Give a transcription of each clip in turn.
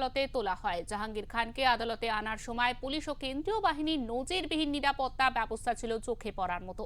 আদালতে তোলা হয়। জাহাঙ্গীর খানকে আদালতে আনার সময় পুলিশ ও কেন্দ্রীয় বাহিনীর নজিরবিহীন নিরাপত্তা ব্যবস্থা ছিল চোখে পড়ার মতো।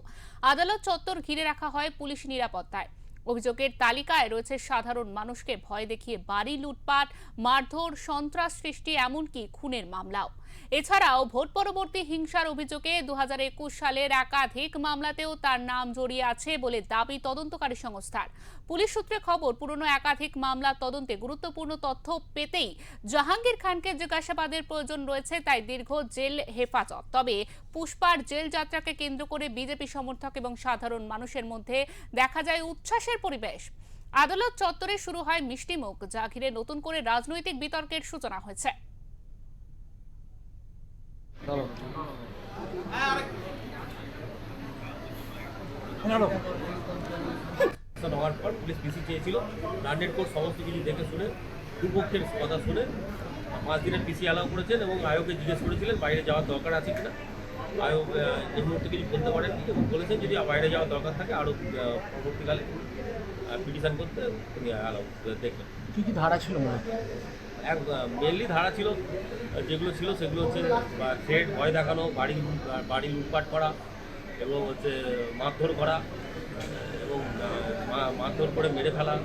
আদালত চত্বর ঘিরে রাখা হয় পুলিশ নিরাপত্তায়। অভিযোগের তালিকায় রয়েছে সাধারণ মানুষকে ভয় দেখিয়ে বাড়ি লুটপাট, মারধর, সন্ত্রাস সৃষ্টি, এমনকি খুনের মামলাও। এছাড়াও ভোট পরবর্তী হিংসার অভিযোগে 2021 সালের একাধিক মামলাতেও তার নাম জড়িয়ে আছে বলে দাবি তদন্তকারী সংস্থার। পুলিশ সূত্রে খবর, পুরনো একাধিক মামলার তদন্তে গুরুত্বপূর্ণ তথ্য পেতেই জাহাঙ্গীর খানকে জিজ্ঞাসাবাদের প্রয়োজন রয়েছে, তাই দীর্ঘ জেল হেফাজত। তবে পুষ্পার জেল যাত্রাকে কেন্দ্র করে বিজেপি সমর্থক এবং সাধারণ মানুষের মধ্যে দেখা যায় উচ্ছ্বাসের পরিবেশ। আদালত চত্বরে শুরু হয় মিষ্টিমুখ, যা ঘিরে নতুন করে রাজনৈতিক বিতর্কের সূচনা হয়েছে। হওয়ার পর পুলিশ পিসি চেয়েছিল, রানডেড কোর্ট সমস্ত কিছু দেখে শুনে দুপক্ষের কথা শুনে 5 দিনের পিসি অ্যালাউ করেছেন এবং আয়োগকে জিজ্ঞেস করেছিলেন বাইরে যাওয়ার দরকার আছে কিনা। আয়োগ এই মুহূর্তে কিছু বলতে পারেননি এবং বলেছেন যদি বাইরে যাওয়ার দরকার থাকে আরও পরবর্তীকালে পিটিশন করতে তিনি অ্যালাউ দেখবেন। কী কী ধারা ছিল? মেনলি ধারা ছিল যেগুলো ছিল সেগুলো হচ্ছে থ্রেট, ভয় দেখানো, বাড়ি লুটপাট করা এবং হচ্ছে মারধর করা এবং মারধর করে মেরে ফেলা।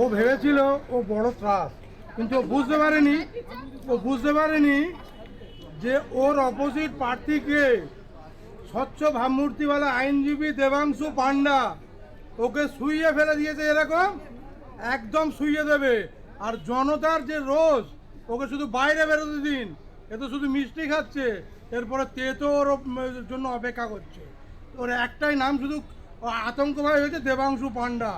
ও ভেবেছিল ও বড় ত্রাস, কিন্তু ও বুঝতে পারেনি যে ওর অপোজিট প্রার্থীকে স্বচ্ছ ভাবমূর্তিওয়ালা আইনজীবী দেবাংশু পান্ডা ওকে শুইয়ে ফেলে দিয়েছে। এরকম একদম শুইয়ে দেবে। আর জনতার যে রোজ, ওকে শুধু বাইরে বেরোতে দিন, এ তো শুধু মিষ্টি খাচ্ছে, এরপরে তেতো ওর জন্য অপেক্ষা করছে। ওর একটাই নাম শুধু আতঙ্কবাহী হয়েছে, দেবাংশু পান্ডা।